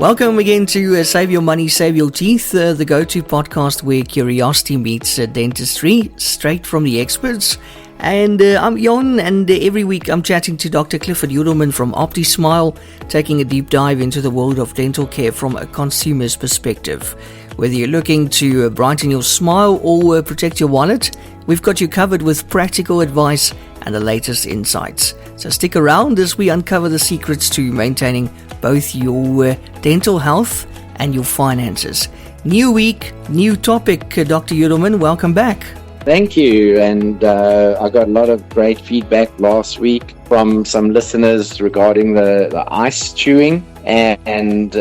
Welcome again to Save Your Money, Save Your Teeth, the go-to podcast where curiosity meets dentistry, straight from the experts. And I'm Eon, and every week I'm chatting to Dr. Clifford Yudelman from OPTISMILE, taking a deep dive into the world of dental care from a consumer's perspective. Whether you're looking to brighten your smile or protect your wallet, we've got you covered with practical advice and the latest insights. So stick around as we uncover the secrets to maintaining both your dental health and your finances. New week, new topic. Dr. Yudelman, welcome back. Thank you. And I got a lot of great feedback last week from some listeners regarding the ice chewing and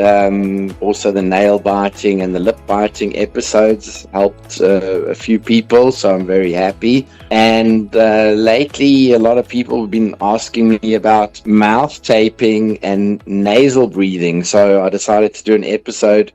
also the nail biting and the lip biting episodes helped a few people, so I'm very happy. And lately a lot of people have been asking me about mouth taping and nasal breathing, so I decided to do an episode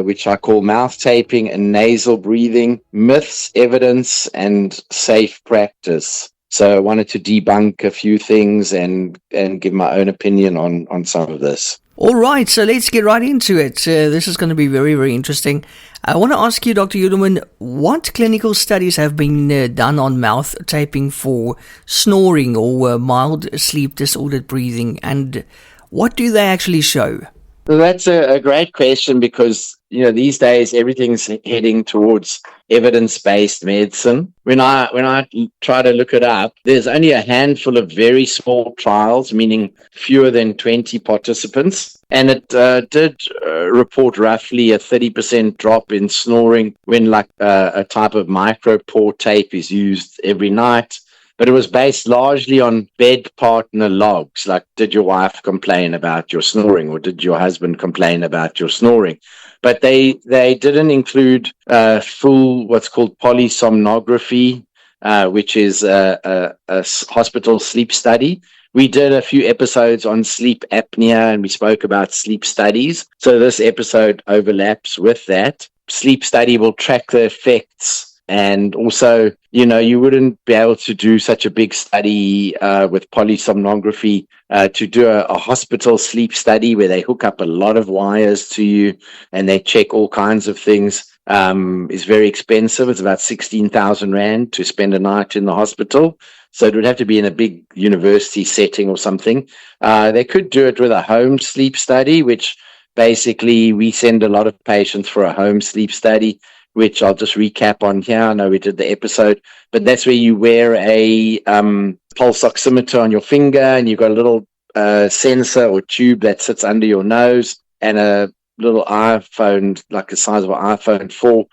which I call Mouth Taping and Nasal Breathing, Myths, Evidence and Safe Practice. So I wanted to debunk a few things and give my own opinion on some of this. All right, so let's get right into it. This is going to be very, very interesting. I want to ask you, Dr. Yudelman, what clinical studies have been done on mouth taping for snoring or mild sleep disordered breathing, and what do they actually show? Well, that's a great question because, these days everything's heading towards evidence-based medicine. When I try to look it up, there's only a handful of very small trials, meaning fewer than 20 participants. And it did report roughly a 30% drop in snoring when a type of micropore tape is used every night. But it was based largely on bed partner logs, like did your wife complain about your snoring or did your husband complain about your snoring? But they didn't include full what's called polysomnography, which is a hospital sleep study. We did a few episodes on sleep apnea and we spoke about sleep studies. So this episode overlaps with that. Sleep study will track the effects. And also, you wouldn't be able to do such a big study with polysomnography to do a hospital sleep study where they hook up a lot of wires to you and they check all kinds of things. Is very expensive. It's about 16,000 Rand to spend a night in the hospital. So it would have to be in a big university setting or something. They could do it with a home sleep study, which basically we send a lot of patients for a home sleep study, which I'll just recap on here. I know we did the episode, but that's where you wear a pulse oximeter on your finger and you've got a little sensor or tube that sits under your nose and a little iPhone, like the size of an iPhone 4,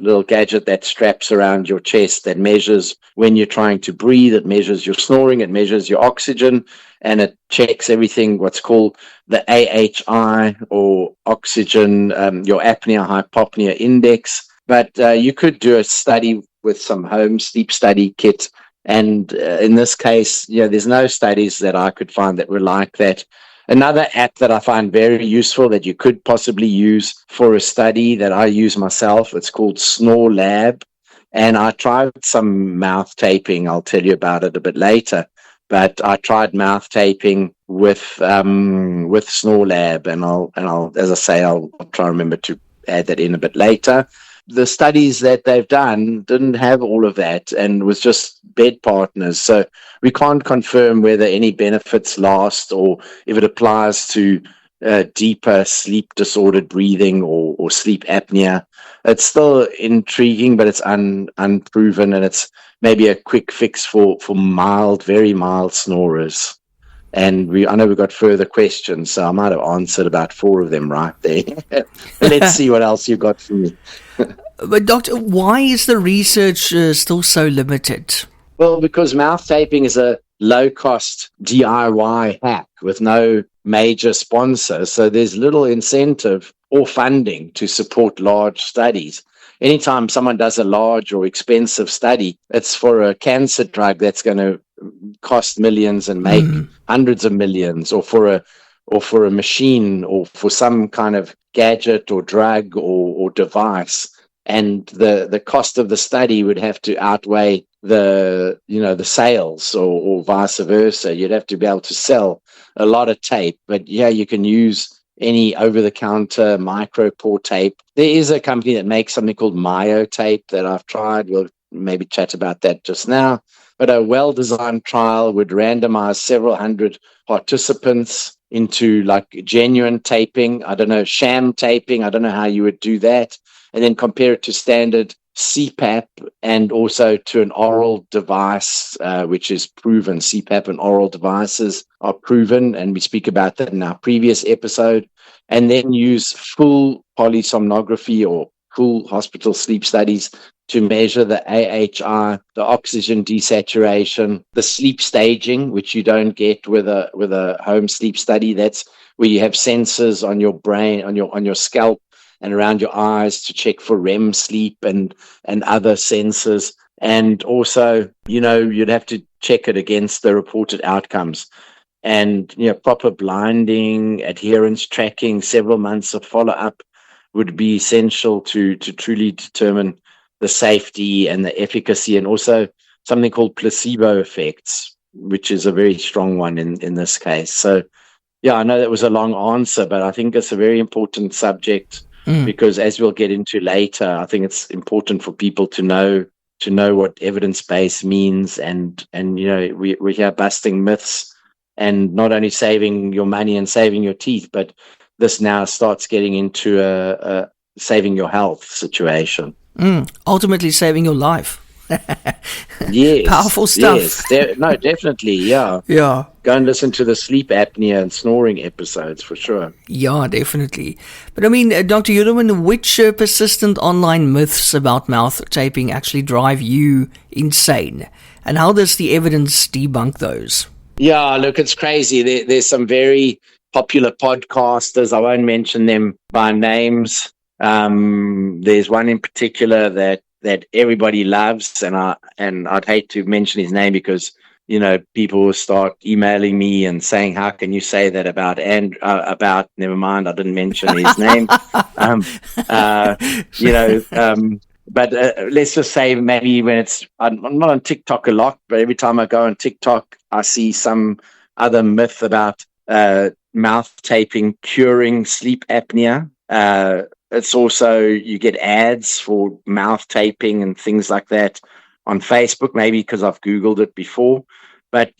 little gadget that straps around your chest that measures when you're trying to breathe. It measures your snoring, it measures your oxygen, and it checks everything, what's called the AHI or oxygen, your apnea hypopnea index. But you could do a study with some home sleep study kit. And in this case, there's no studies that I could find that were like that. Another app that I find very useful that you could possibly use for a study that I use myself, it's called Snore Lab. And I tried some mouth taping. I'll tell you about it a bit later. But I tried mouth taping with Snore Lab, and I'll as I say, I'll try to remember to add that in a bit later. The studies that they've done didn't have all of that and was just bed partners. So we can't confirm whether any benefits last or if it applies to deeper sleep disordered breathing or sleep apnea. It's still intriguing, but it's unproven, and it's maybe a quick fix for mild, very mild snorers. And I know we've got further questions, so I might have answered about 4 of them right there. Let's see what else you got for me. But doctor, why is the research still so limited? Well, because mouth taping is a low-cost DIY hack with no major sponsor, so there's little incentive or funding to support large studies. Anytime someone does a large or expensive study, it's for a cancer drug that's going to cost millions and make hundreds of millions, or for a machine, or for some kind of gadget or drug or device. And the cost of the study would have to outweigh the sales, or vice versa. You'd have to be able to sell a lot of tape. But yeah, you can use any over-the-counter micro-pore tape. There is a company that makes something called myotape that I've tried. We'll maybe chat about that just now. But a well-designed trial would randomize several hundred participants into like genuine taping. I don't know, sham taping. I don't know how you would do that. And then compare it to standard CPAP and also to an oral device, which is proven. CPAP and oral devices are proven, and we speak about that in our previous episode. And then use full polysomnography or full hospital sleep studies to measure the AHI, the oxygen desaturation, the sleep staging, which you don't get with a home sleep study. That's where you have sensors on your brain, on your scalp, and around your eyes to check for REM sleep and other sensors. And also, you'd have to check it against the reported outcomes. And, proper blinding, adherence tracking, several months of follow-up would be essential to truly determine the safety and the efficacy, and also something called placebo effects, which is a very strong one in this case. So, yeah, I know that was a long answer, but I think it's a very important subject. Because as we'll get into later, I think it's important for people to know what evidence-based means, and we're here busting myths and not only saving your money and saving your teeth, but this now starts getting into a saving your health situation. Ultimately saving your life. Yes. Powerful stuff. Yes. No, definitely. Yeah. Yeah. Go and listen to the sleep apnea and snoring episodes for sure. Yeah, definitely. But I mean, Dr. Yudelman, which persistent online myths about mouth taping actually drive you insane? And how does the evidence debunk those? Yeah, look, it's crazy. There's some very popular podcasters. I won't mention them by names. There's one in particular that everybody loves, and I'd hate to mention his name because people will start emailing me and saying, "How can you say that about?" And never mind, I didn't mention his name. But let's just say maybe when I'm not on TikTok a lot, but every time I go on TikTok, I see some other myth about mouth taping curing sleep apnea. It's also, you get ads for mouth taping and things like that on Facebook, maybe because I've Googled it before. But,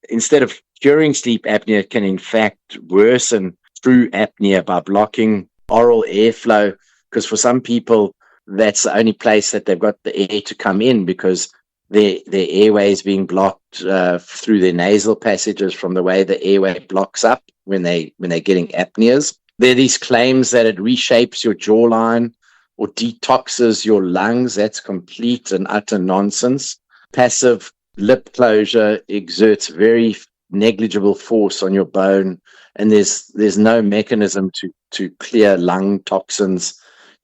instead of curing sleep apnea, it can in fact worsen true apnea by blocking oral airflow, because for some people, that's the only place that they've got the air to come in, because their airway is being blocked through their nasal passages from the way the airway blocks up when they're getting apneas. There are these claims that it reshapes your jawline or detoxes your lungs. That's complete and utter nonsense. Passive lip closure exerts very negligible force on your bone, and there's no mechanism to clear lung toxins.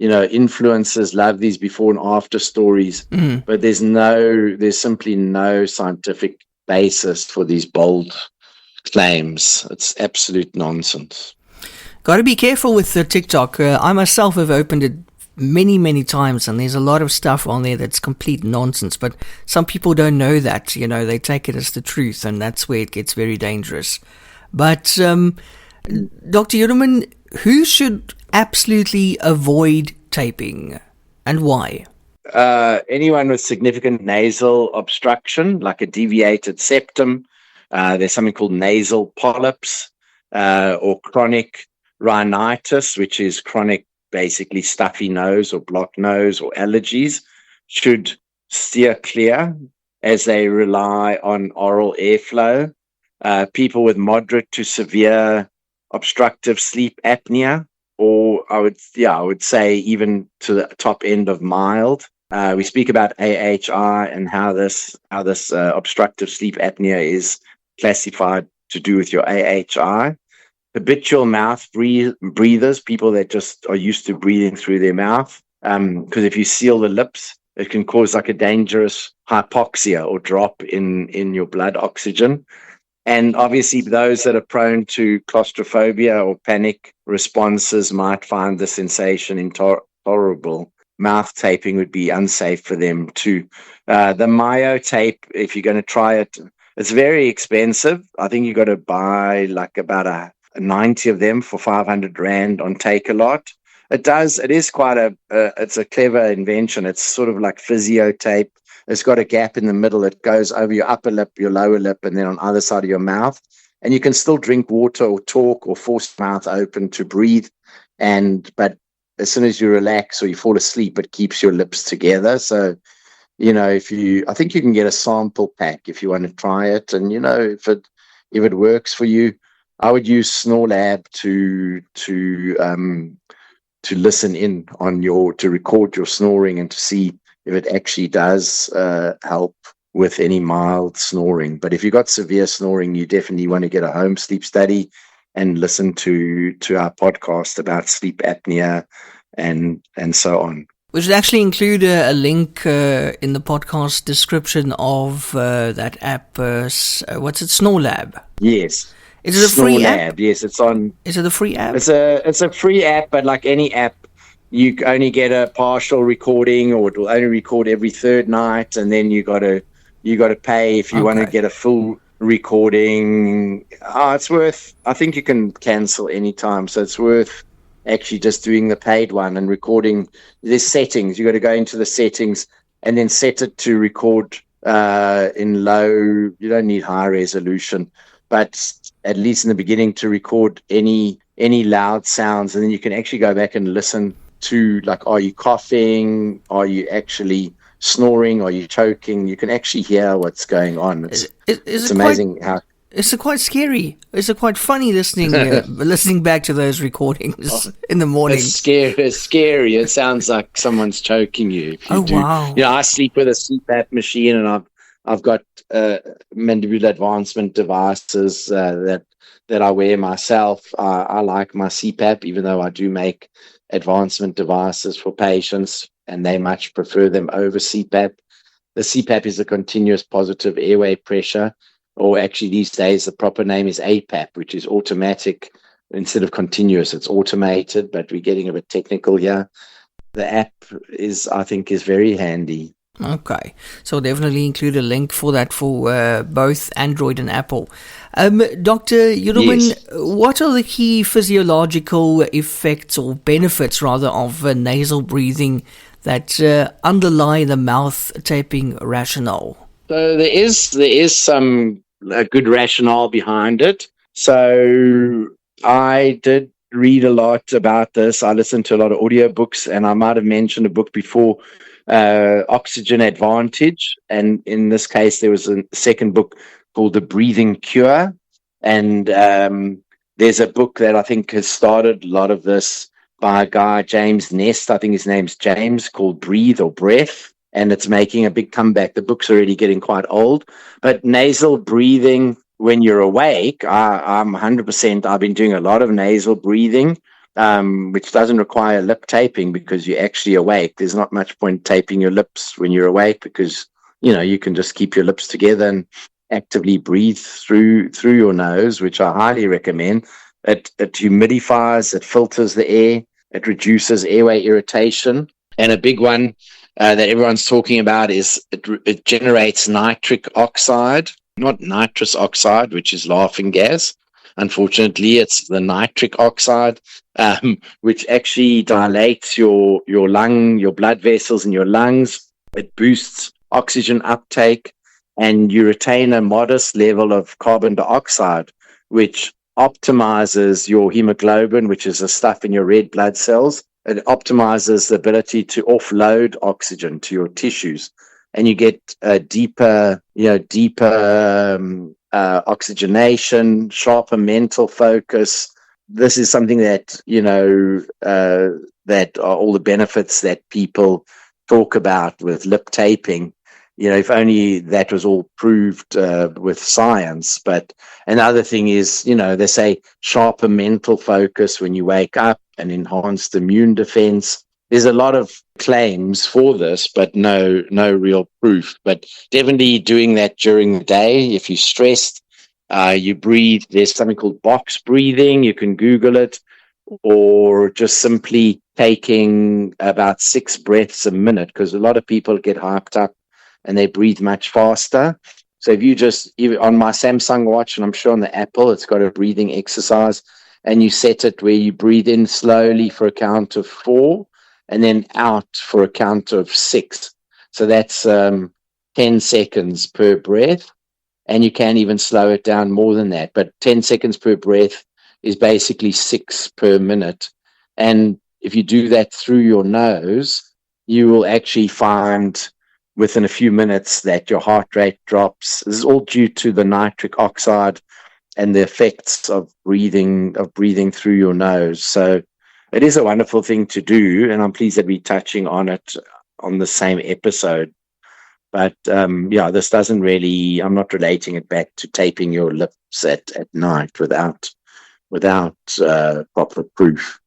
Influencers love these before and after stories, but there's simply no scientific basis for these bold claims. It's absolute nonsense. Got to be careful with the TikTok. I myself have opened it many, many times, and there's a lot of stuff on there that's complete nonsense. But some people don't know that. They take it as the truth, and that's where it gets very dangerous. But Dr. Yudelman, who should absolutely avoid taping, and why? Anyone with significant nasal obstruction, like a deviated septum. There's something called nasal polyps, or chronic rhinitis, which is chronic, basically stuffy nose or blocked nose or allergies, should steer clear as they rely on oral airflow. People with moderate to severe obstructive sleep apnea, or I would say even to the top end of mild. We speak about AHI and how this obstructive sleep apnea is classified to do with your AHI. Habitual mouth breathers, people that just are used to breathing through their mouth, because if you seal the lips, it can cause like a dangerous hypoxia or drop in your blood oxygen. And obviously those that are prone to claustrophobia or panic responses might find the sensation intolerable. Mouth taping would be unsafe for them too. The myotape, if you're going to try it, it's very expensive. I think you got to buy like about 90 of them for 500 Rand on Takealot. It is quite it's a clever invention. It's sort of like physio tape. It's got a gap in the middle. It goes over your upper lip, your lower lip, and then on either side of your mouth. And you can still drink water or talk or force your mouth open to breathe. But as soon as you relax or you fall asleep, it keeps your lips together. So, I think you can get a sample pack if you want to try it. And, if it works for you, I would use SnoreLab to listen in on to record your snoring and to see if it actually does help with any mild snoring. But if you've got severe snoring, you definitely want to get a home sleep study and listen to our podcast about sleep apnea and so on. We should actually include a link in the podcast description of that app. What's it? SnoreLab. Yes. Is it a free app? Yes, it's on. Is it a free app? It's a free app, but like any app, you only get a partial recording, or it will only record every third night, and then you got to pay if you want to get a full recording. It's worth. I think you can cancel anytime, so it's worth actually just doing the paid one and recording. There's settings. You got to go into the settings and then set it to record in low. You don't need high resolution, but at least in the beginning to record any loud sounds, and then you can actually go back and listen to, like, are you coughing? Are you actually snoring? Are you choking? You can actually hear what's going on. It's amazing how. Is it quite scary? Is it quite funny listening back to those recordings in the morning? It's scary. It sounds like someone's choking you. Wow. I sleep with a CPAP machine, and I've got mandibular advancement devices that I wear myself. I like my CPAP, even though I do make advancement devices for patients, and they much prefer them over CPAP. The CPAP is a continuous positive airway pressure, or actually these days the proper name is APAP, which is automatic instead of continuous. It's automated, but we're getting a bit technical here. The app I think is very handy. Okay, so definitely include a link for that for both Android and Apple. Dr. Yudelman, yes. What are the key physiological effects or benefits, rather, of nasal breathing that underlie the mouth taping rationale? So there is some good rationale behind it. So I did read a lot about this. I listened to a lot of audiobooks, and I might have mentioned a book before, Oxygen Advantage, and in this case there was a second book called The Breathing Cure, and there's a book that I think has started a lot of this by a guy, James Nest, I think his name's James, called Breathe or Breath, and it's making a big comeback. The book's already getting quite old, but nasal breathing when you're awake, I'm 100%, I've been doing a lot of nasal breathing, which doesn't require lip taping because you're actually awake. There's not much point taping your lips when you're awake because, you can just keep your lips together and actively breathe through your nose, which I highly recommend. It humidifies, it filters the air, it reduces airway irritation. And a big one that everyone's talking about is it generates nitric oxide, not nitrous oxide, which is laughing gas. Unfortunately, it's the nitric oxide, which actually dilates your blood vessels in your lungs. It boosts oxygen uptake, and you retain a modest level of carbon dioxide, which optimizes your hemoglobin, which is the stuff in your red blood cells. It optimizes the ability to offload oxygen to your tissues, and you get a deeper oxygenation, sharper mental focus. This is something that, that are all the benefits that people talk about with lip taping. If only that was all proved with science. But another thing is, they say sharper mental focus when you wake up and enhanced immune defense. There's a lot of claims for this, but no real proof. But definitely doing that during the day. If you're stressed, you breathe. There's something called box breathing. You can Google it, or just simply taking about 6 breaths a minute, because a lot of people get hyped up and they breathe much faster. So if you just, even on my Samsung watch, and I'm sure on the Apple, it's got a breathing exercise. and you set it where you breathe in slowly for a count of 4 and then out for a count of 6. So that's 10 seconds per breath. And you can even slow it down more than that. But 10 seconds per breath is basically 6 per minute. And if you do that through your nose, you will actually find within a few minutes that your heart rate drops. This is all due to the nitric oxide and the effects of breathing through your nose. So it is a wonderful thing to do, and I'm pleased that we're touching on it on the same episode. But this doesn't really, I'm not relating it back to taping your lips at night without proper proof.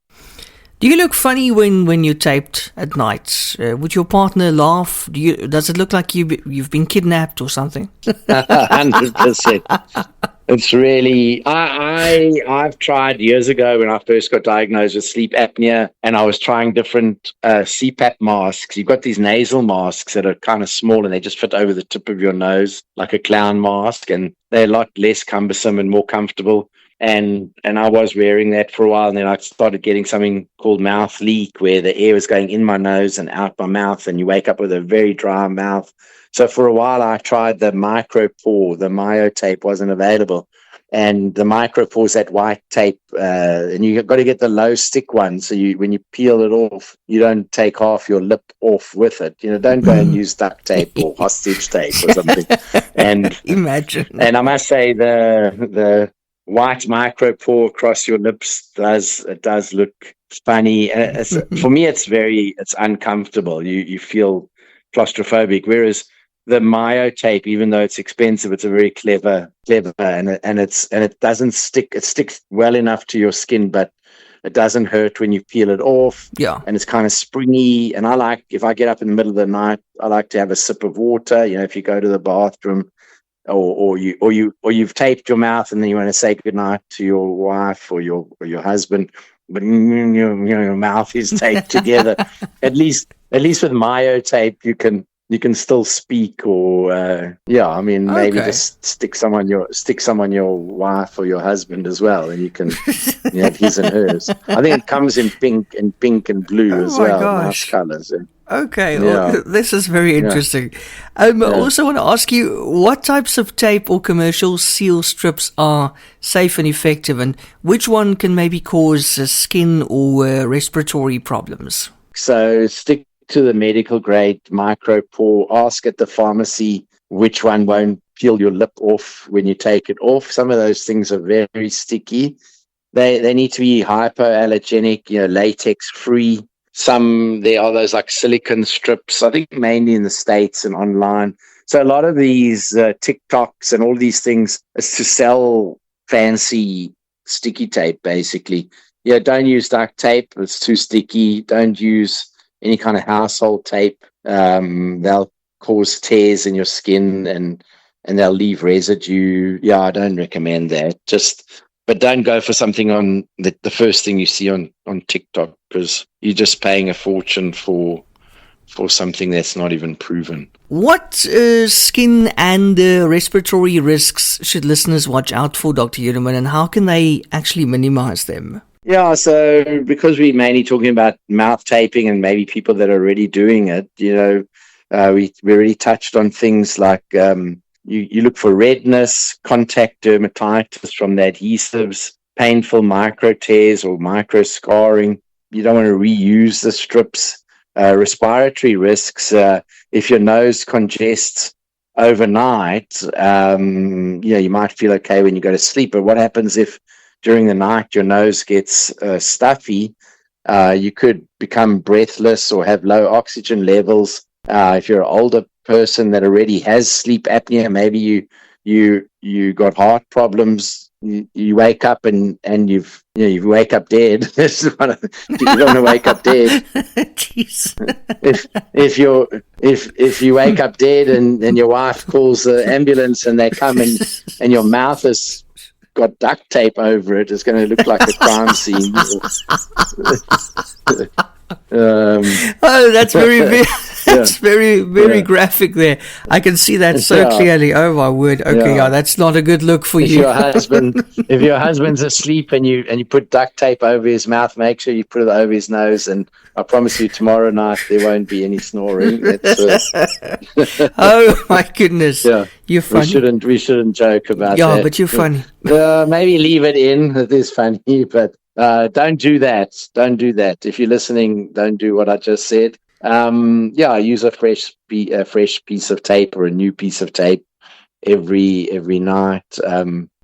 Do you look funny when you're taped at night? Would your partner laugh? Does it look like you've been kidnapped or something? 100%. It's really, I've tried years ago when I first got diagnosed with sleep apnea, and I was trying different CPAP masks. You've got these nasal masks that are kind of small and they just fit over the tip of your nose like a clown mask, and they're a lot less cumbersome and more comfortable. And I was wearing that for a while, and then I started getting something called mouth leak, where the air was going in my nose and out my mouth, and you wake up with a very dry mouth. So for a while, I tried the micropore. The myotape wasn't available, and the micropore is that white tape, and you've got to get the low stick one. So when you peel it off, you don't take half your lip off with it. Don't go and use duct tape or hostage tape or something. And imagine. And I must say the white micropore across your lips does look funny. For me, it's uncomfortable. You feel claustrophobic, whereas the myotape, even though it's expensive, it's a very clever, and it doesn't stick. It sticks well enough to your skin, but it doesn't hurt when you peel it off. Yeah, and it's kind of springy. And I like, if I get up in the middle of the night, I like to have a sip of water. If you go to the bathroom, or you've taped your mouth and then you want to say goodnight to your wife or your husband, but your mouth is taped together. At least with myotape, you can still speak, or maybe just stick some on your wife or your husband as well, and you can have his and hers. I think it comes in pink and blue as well. Gosh. Nice colors. Okay, well, this is very interesting. I also want to ask you, what types of tape or commercial seal strips are safe and effective, and which one can maybe cause skin or respiratory problems? So stick to the medical grade micropore. Ask at the pharmacy which one won't peel your lip off when you take it off. Some of those things are very sticky. They need to be hypoallergenic, latex free. There are those like silicone strips, I think mainly in the States and online. So a lot of these TikToks and all these things is to sell fancy sticky tape, basically. Don't use duct tape. It's too sticky. Don't use any kind of household tape. They'll cause tears in your skin and they'll leave residue. I don't recommend that. But don't go for something on the first thing you see on TikTok, because you're just paying a fortune for something that's not even proven. What skin and respiratory risks should listeners watch out for, Dr. Yudelman, and how can they actually minimize them? Yeah, so because we're mainly talking about mouth taping and maybe people that are already doing it, we already touched on things like you look for redness, contact dermatitis from the adhesives, painful micro tears or micro scarring. You don't want to reuse the strips. Respiratory risks, if your nose congests overnight, you might feel okay when you go to sleep. But what happens if during the night your nose gets stuffy? You could become breathless or have low oxygen levels. If you're an older person that already has sleep apnea, maybe you got heart problems. You wake up and you wake up dead. You don't want to wake up dead. Jeez. if you wake up dead and your wife calls the ambulance and they come and your mouth has got duct tape over it, it's going to look like a crime scene. That's very That's very graphic there. I can see that so clearly. Oh my word. Okay, that's not a good look for you. If your husband's asleep and you put duct tape over his mouth, make sure you put it over his nose, and I promise you tomorrow night there won't be any snoring. Oh my goodness. Yeah. You're funny. We shouldn't joke about that. Yeah, but you're funny. Maybe leave it in. It is funny, but don't do that. Don't do that. If you're listening, don't do what I just said. Use a fresh piece of tape or a new piece of tape every night.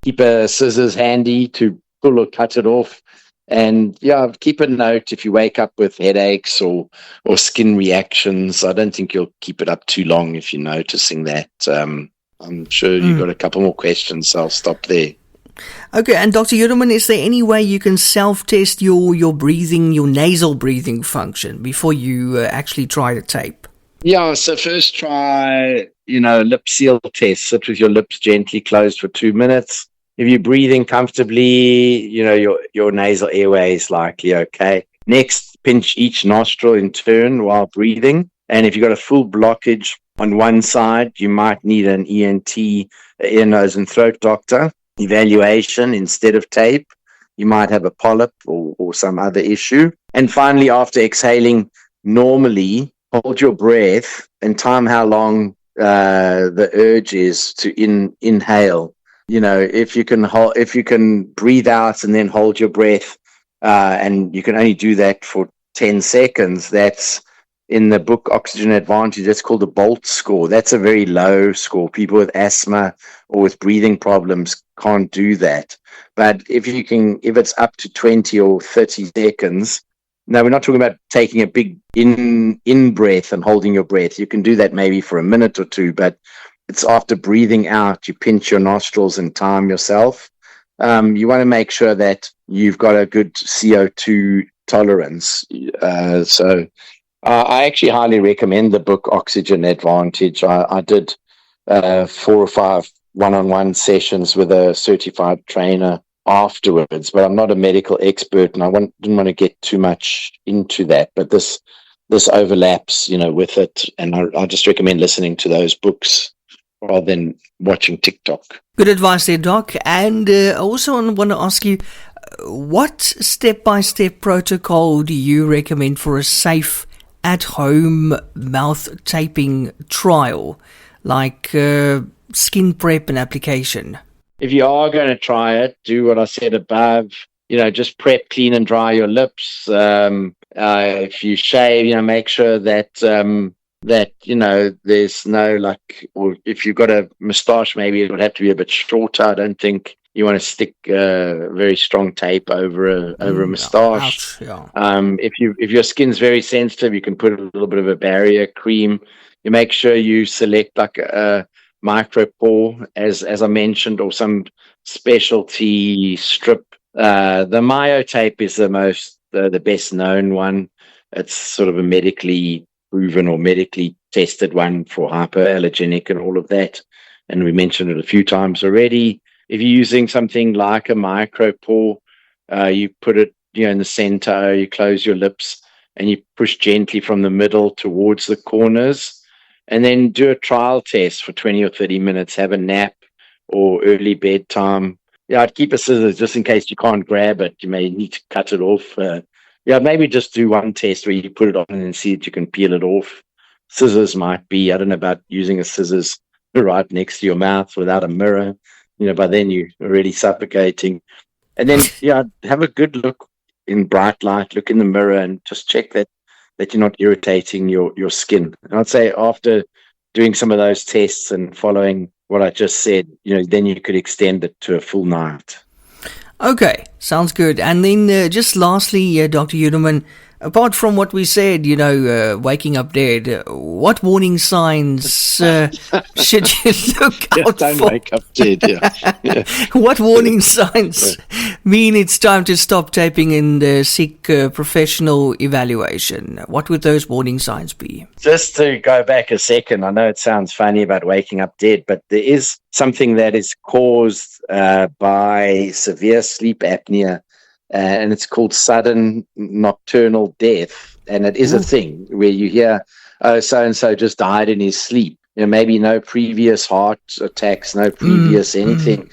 Keep a scissors handy to pull or cut it off. And keep a note if you wake up with headaches or skin reactions. I don't think you'll keep it up too long if you're noticing that. I'm sure you've got a couple more questions, so I'll stop there. Okay, and Dr. Yudelman, is there any way you can self-test your breathing, your nasal breathing function before you actually try the tape? Yeah, so first try, lip seal test. Sit with your lips gently closed for 2 minutes. If you're breathing comfortably, your nasal airway is likely okay. Next, pinch each nostril in turn while breathing. And if you've got a full blockage on one side, you might need an ENT, ear, nose, and throat doctor evaluation instead of tape. You might have a polyp or some other issue. And finally, after exhaling normally, hold your breath and time how long the urge is to inhale. If you can breathe out and then hold your breath, and you can only do that for 10 seconds, that's in the book Oxygen Advantage, that's called the BOLT score. That's a very low score. People with asthma or with breathing problems can't do that. But if it's up to 20 or 30 seconds, now we're not talking about taking a big in breath and holding your breath. You can do that maybe for a minute or two, but it's after breathing out, you pinch your nostrils and time yourself. You want to make sure that you've got a good CO2 tolerance. So I actually highly recommend the book Oxygen Advantage. I did 4 or 5 one-on-one sessions with a certified trainer afterwards, but I'm not a medical expert, and I didn't want to get too much into that. But this overlaps, with it, and I just recommend listening to those books rather than watching TikTok. Good advice there, Doc. And I also want to ask you, what step-by-step protocol do you recommend for a safe at-home mouth taping trial, like skin prep and application? If you are going to try it, do what I said above. Just prep, clean and dry your lips. If you shave, make sure that there's no or if you've got a moustache, maybe it would have to be a bit shorter. I don't think you want to stick very strong tape over a moustache. If your skin's very sensitive, you can put a little bit of a barrier cream. You make sure you select a micropore, as I mentioned, or some specialty strip. The Myo tape is the best known one. It's sort of a medically proven or medically tested one for hypoallergenic and all of that. And we mentioned it a few times already. If you're using something like a micropore, you put it in the center, you close your lips, and you push gently from the middle towards the corners. And then do a trial test for 20 or 30 minutes, have a nap or early bedtime. I'd keep a scissors just in case you can't grab it. You may need to cut it off. Maybe just do one test where you put it on and then see if you can peel it off. Scissors might be, I don't know about using a scissors right next to your mouth without a mirror. By then you're already suffocating. And then, have a good look in bright light, look in the mirror and just check that you're not irritating your skin. And I'd say after doing some of those tests and following what I just said, then you could extend it to a full night. Okay, sounds good. And then just lastly, Dr. Yudelman, apart from what we said, waking up dead, what warning signs should you look out don't for? Wake up dead, yeah. What warning signs mean it's time to stop taping and seek professional evaluation? What would those warning signs be? Just to go back a second, I know it sounds funny about waking up dead, but there is something that is caused by severe sleep apnea, and it's called sudden nocturnal death. And it is a thing where you hear so and so just died in his sleep. Maybe no previous heart attacks, no previous anything,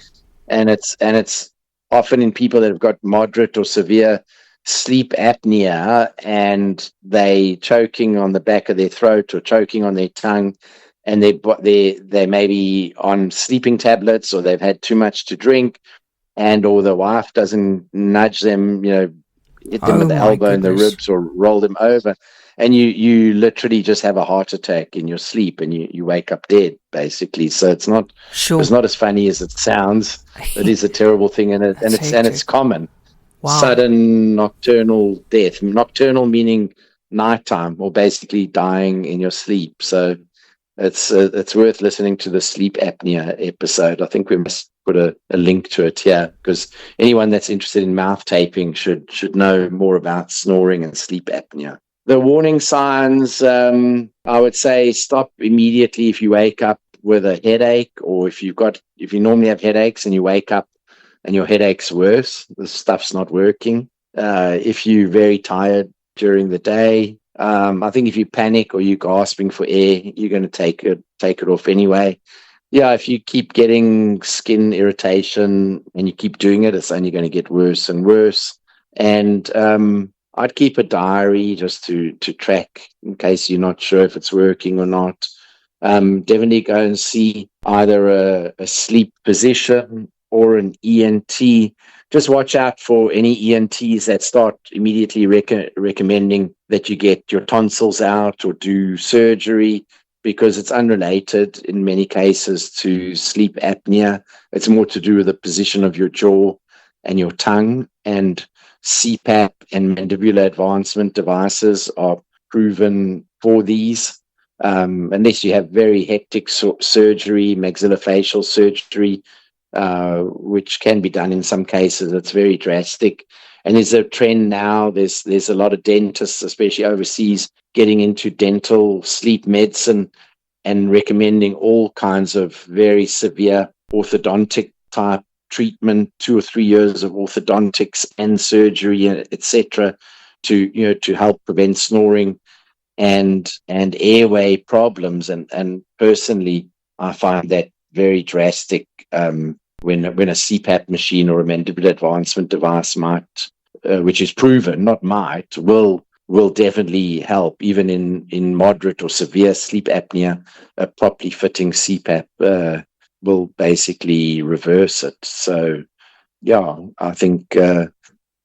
and it's often in people that have got moderate or severe sleep apnea, and they choking on the back of their throat or choking on their tongue, and they may be on sleeping tablets, or they've had too much to drink, and or the wife doesn't nudge them, hit them with the elbow in the ribs or roll them over, and you literally just have a heart attack in your sleep, and you wake up dead, basically. So it's not as funny as it sounds. It is a terrible thing, and it's common. Wow. Sudden nocturnal death. Nocturnal meaning nighttime, or basically dying in your sleep. So it's worth listening to the sleep apnea episode. I think we must put a link to it here, because anyone that's interested in mouth taping should know more about snoring and sleep apnea. The warning signs, I would say stop immediately if you wake up with a headache, or if you normally have headaches and you wake up and your headache's worse, the stuff's not working. If you're very tired during the day, I think if you panic or you're gasping for air, you're going to take it off anyway. Yeah, if you keep getting skin irritation and you keep doing it, it's only going to get worse and worse. And I'd keep a diary just to track in case you're not sure if it's working or not. Definitely go and see either a sleep physician or an ENT. Just watch out for any ENTs that start immediately recommending that you get your tonsils out or do surgery, because it's unrelated in many cases to sleep apnea. It's more to do with the position of your jaw and your tongue, and CPAP and mandibular advancement devices are proven for these. Unless you have very hectic surgery, maxillofacial surgery, which can be done in some cases. It's very drastic. And there's a trend now, there's a lot of dentists, especially overseas, getting into dental sleep medicine and recommending all kinds of very severe orthodontic type treatment, 2 or 3 years of orthodontics and surgery, etc., to help prevent snoring and airway problems. And personally, I find that very drastic when a CPAP machine or a mandibular advancement device which is proven, not might, will definitely help, even in moderate or severe sleep apnea. A properly fitting CPAP will basically reverse it. So, yeah, I think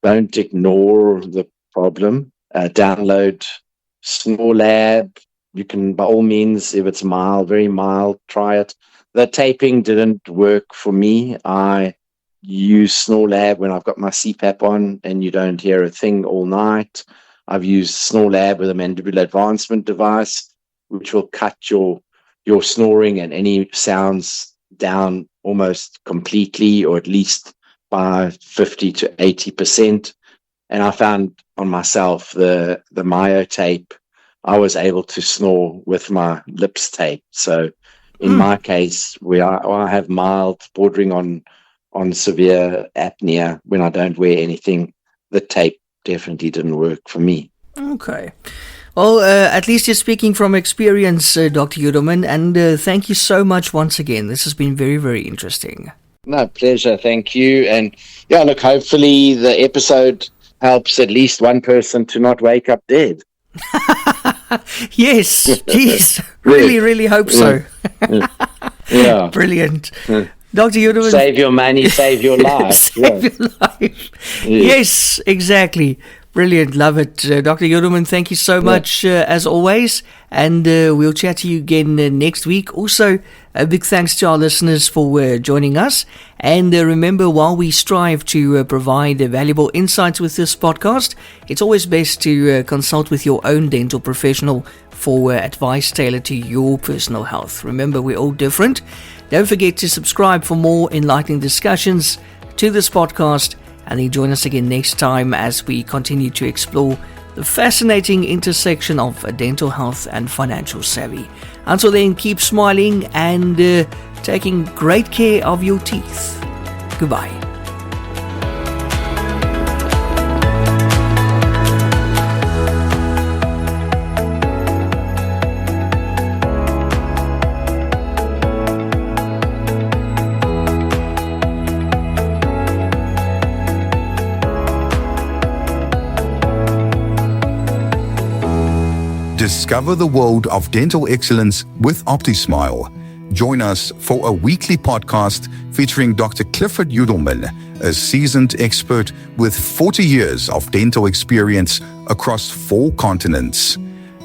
don't ignore the problem. Download Snore Lab. You can, by all means, if it's mild, very mild, try it. The taping didn't work for me. I use Snore Lab when I've got my CPAP on and you don't hear a thing all night. I've used Snore Lab with a mandibular advancement device, which will cut your snoring and any sounds down almost completely, or at least by 50 to 80%. And I found on myself the myotape, I was able to snore with my lips taped. So in my case, I have mild, bordering on severe apnea when I don't wear anything, the tape definitely didn't work for me. Okay. Well, at least you're speaking from experience, Dr. Yudelman, and thank you so much once again. This has been very, very interesting. No, pleasure. Thank you. And yeah, look, hopefully the episode helps at least one person to not wake up dead. Yes, geez. Really, really hope so. Yeah. Brilliant. Dr. Yudelman. Save your money, save your life. Save your life. Yes, exactly. Brilliant. Love it. Dr. Yudelman, thank you so much as always. And we'll chat to you again next week. Also, a big thanks to our listeners for joining us. And remember, while we strive to provide valuable insights with this podcast, it's always best to consult with your own dental professional for advice tailored to your personal health. Remember, we're all different. Don't forget to subscribe for more enlightening discussions to this podcast. And then join us again next time as we continue to explore the fascinating intersection of dental health and financial savvy. Until then, keep smiling and taking great care of your teeth. Goodbye. Discover the world of dental excellence with OPTISMILE. Join us for a weekly podcast featuring Dr. Clifford Yudelman, a seasoned expert with 40 years of dental experience across 4 continents.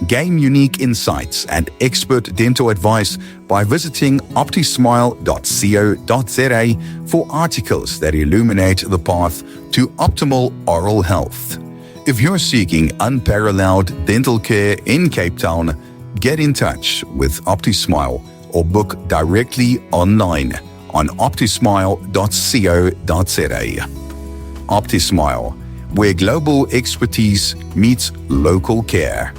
Gain unique insights and expert dental advice by visiting optismile.co.za for articles that illuminate the path to optimal oral health. If you're seeking unparalleled dental care in Cape Town, get in touch with OPTISMILE or book directly online on optismile.co.za. OPTISMILE, where global expertise meets local care.